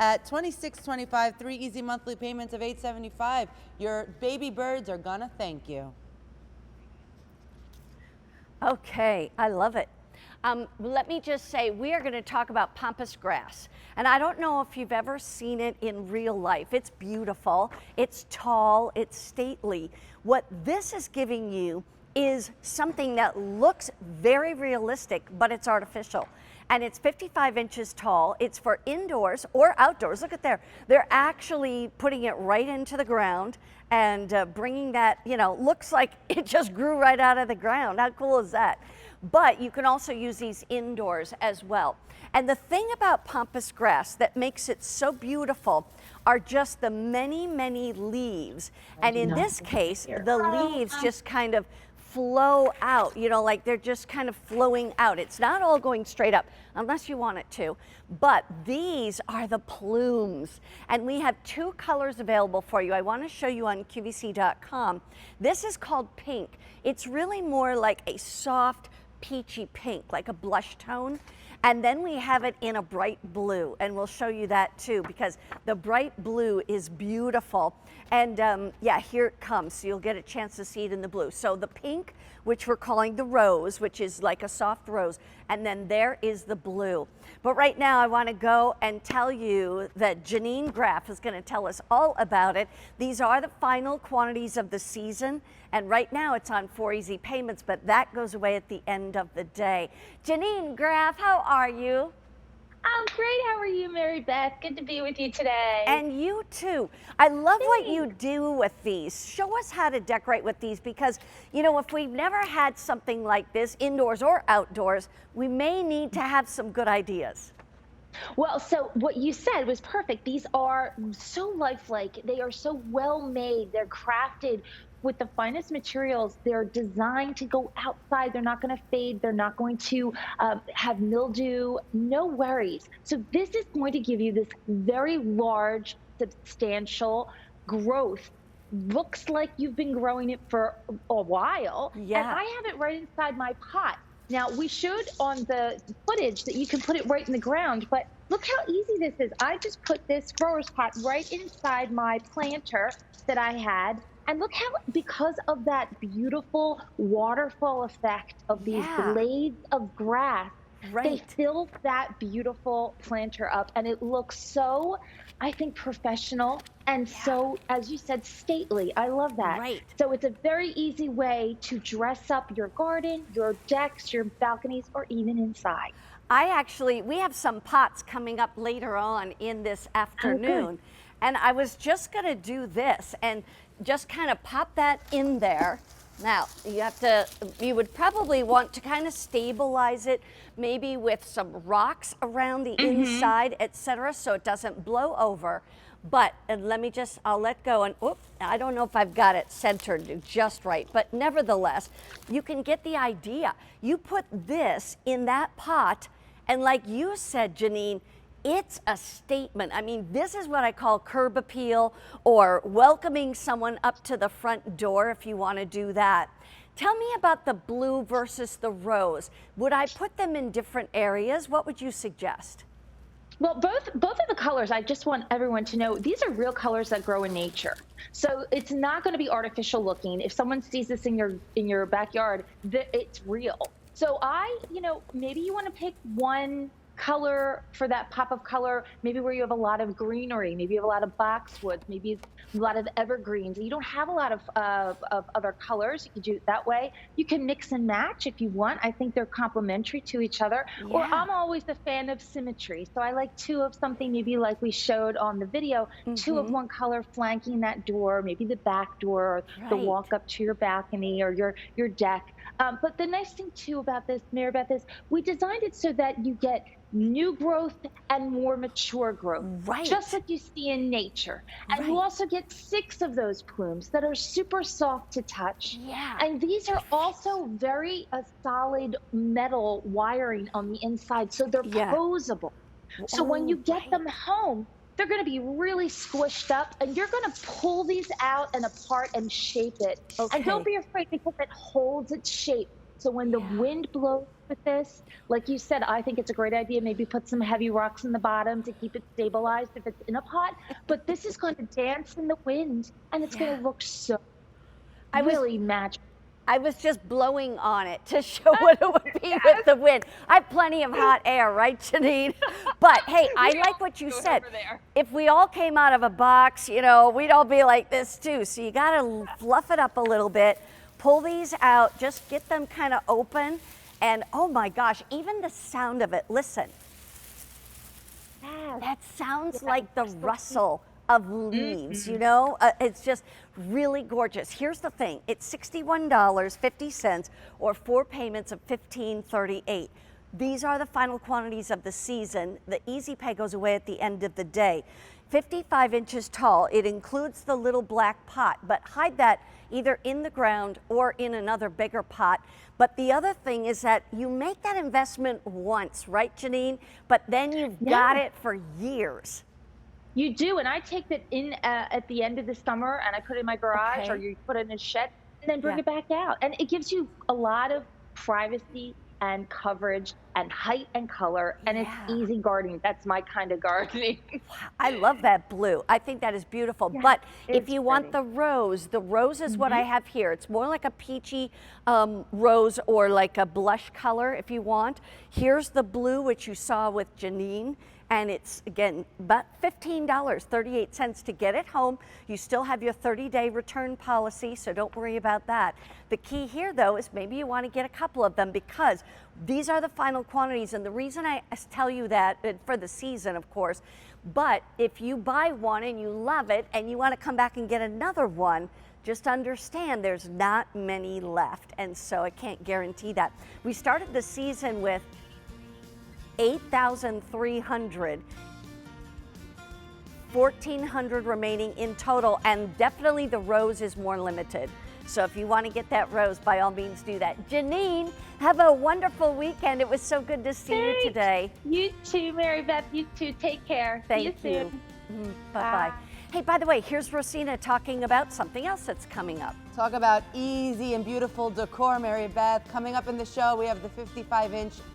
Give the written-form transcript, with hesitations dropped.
at $26.25, 3 easy monthly payments of $8.75. Your baby birds are gonna thank you. Okay, I love it. Let me just say, we are going to talk about Pampas grass. And I don't know if you've ever seen it in real life. It's beautiful, it's tall, it's stately. What this is giving you is something that looks very realistic, but it's artificial. And it's 55 inches tall. It's for indoors or outdoors. Look at there. They're actually putting it right into the ground and bringing that, you know, looks like it just grew right out of the ground. How cool is that? But you can also use these indoors as well. And the thing about Pampas grass that makes it so beautiful are just the many, many leaves. And in this case, the leaves just kind of flow out, you know, like they're just kind of flowing out. It's not all going straight up unless you want it to, but these are the plumes. And we have 2 colors available for you. I want to show you on QVC.com. This is called pink. It's really more like a soft peachy pink, like a blush tone. And then we have it in a bright blue, and we'll show you that too, because the bright blue is beautiful. And yeah, here it comes, so you'll get a chance to see it in the blue. So the pink, which we're calling the rose, which is like a soft rose, and then there is the blue. But right now I want to go and tell you that Janine Graff is going to tell us all about it. These are the final quantities of the season, and right now it's on 4 easy payments, but that goes away at the end of the day. Janine Graff, how are you? I'm great. How are you, Mary Beth? Good to be with you today. And you too. I love what you do with these. Show us how to decorate with these, because, you know, if we've never had something like this indoors or outdoors, we may need to have some good ideas. Well, so what you said was perfect. These are so lifelike. They are so well made. They're crafted with the finest materials. They're designed to go outside. They're not going to fade. They're not going to have mildew. No worries. So this is going to give you this very large, substantial growth. Looks like you've been growing it for a while. Yeah. And I have it right inside my pot. Now, we showed on the footage that you can put it right in the ground, but look how easy this is. I just put this grower's pot right inside my planter that I had. And look how, because of that beautiful waterfall effect of these blades of grass, they fill that beautiful planter up. And it looks so, I think, professional and so, as you said, stately. I love that. Right. So it's a very easy way to dress up your garden, your decks, your balconies, or even inside. We have some pots coming up later on in this afternoon. And I was just going to do this and just kind of pop that in there. Now, you would probably want to kind of stabilize it, maybe with some rocks around the inside, etc., so it doesn't blow over. But I'll let go, and I don't know if I've got it centered just right, but nevertheless, you can get the idea. You put this in that pot, and like you said, Janine, it's a statement. I mean, this is what I call curb appeal, or welcoming someone up to the front door if you want to do that. Tell me about the blue versus the rose. Would I put them in different areas? What would you suggest? Well, both of the colors, I just want everyone to know, these are real colors that grow in nature. So it's not going to be artificial looking. If someone sees this in your backyard, it's real. So maybe you want to pick one color for that pop of color, maybe where you have a lot of greenery, maybe you have a lot of boxwoods, maybe a lot of evergreens. You don't have a lot of other colors. You can do it that way. You can mix and match if you want. I think they're complementary to each other. Yeah. Or I'm always a fan of symmetry. So I like 2 of something, maybe like we showed on the video, 2 of one color flanking that door, maybe the back door, or the walk up to your balcony or your deck. But the nice thing too about this, Mary Beth, is we designed it so that you get new growth and more mature growth, just like you see in nature. And you also get 6 of those plumes that are super soft to touch. Yeah. And these are also very solid metal wiring on the inside, so they're posable. So when you get them home, they're going to be really squished up, and you're going to pull these out and apart and shape it. And don't be afraid, because it holds its shape. So when the wind blows with this. Like you said, I think it's a great idea. Maybe put some heavy rocks in the bottom to keep it stabilized if it's in a pot. But this is going to dance in the wind, and it's going to look so really magical. I was just blowing on it to show what it would be with the wind. I have plenty of hot air, right, Janine? But hey, I like what you said. If we all came out of a box, you know, we'd all be like this too. So you got to fluff it up a little bit, pull these out, just get them kind of open. And oh my gosh, even the sound of it, listen. That sounds like the rustle of leaves, you know? It's just really gorgeous. Here's the thing, it's $61.50 or 4 payments of $15.38. These are the final quantities of the season. The Easy Pay goes away at the end of the day. 55 inches tall, it includes the little black pot, but hide that either in the ground or in another bigger pot. But the other thing is that you make that investment once, right, Janine? But then you've got it for years. You do, and I take that in at the end of the summer, and I put it in my garage, or you put it in a shed, and then bring it back out. And it gives you a lot of privacy and coverage and height and color, and it's easy gardening. That's my kind of gardening. I love that blue. I think that is beautiful. But if you want the rose is what I have here. It's more like a peachy rose or like a blush color if you want. Here's the blue, which you saw with Janine. And it's, again, about $15.38 to get it home. You still have your 30-day return policy, so don't worry about that. The key here, though, is maybe you want to get a couple of them because these are the final quantities. And the reason I tell you that, for the season, of course, but if you buy one and you love it and you want to come back and get another one, just understand there's not many left. And so I can't guarantee that. We started the season with 8,300, 1,400 remaining in total, and definitely the rose is more limited. So if you want to get that rose, by all means do that. Janine, have a wonderful weekend. It was so good to see you today. You too, Mary Beth. You too. Take care. Thank See you you. Bye-bye. Hey, by the way, here's Rosina talking about something else that's coming up. Talk about easy and beautiful decor, Mary Beth. Coming up in the show, we have the 55-inch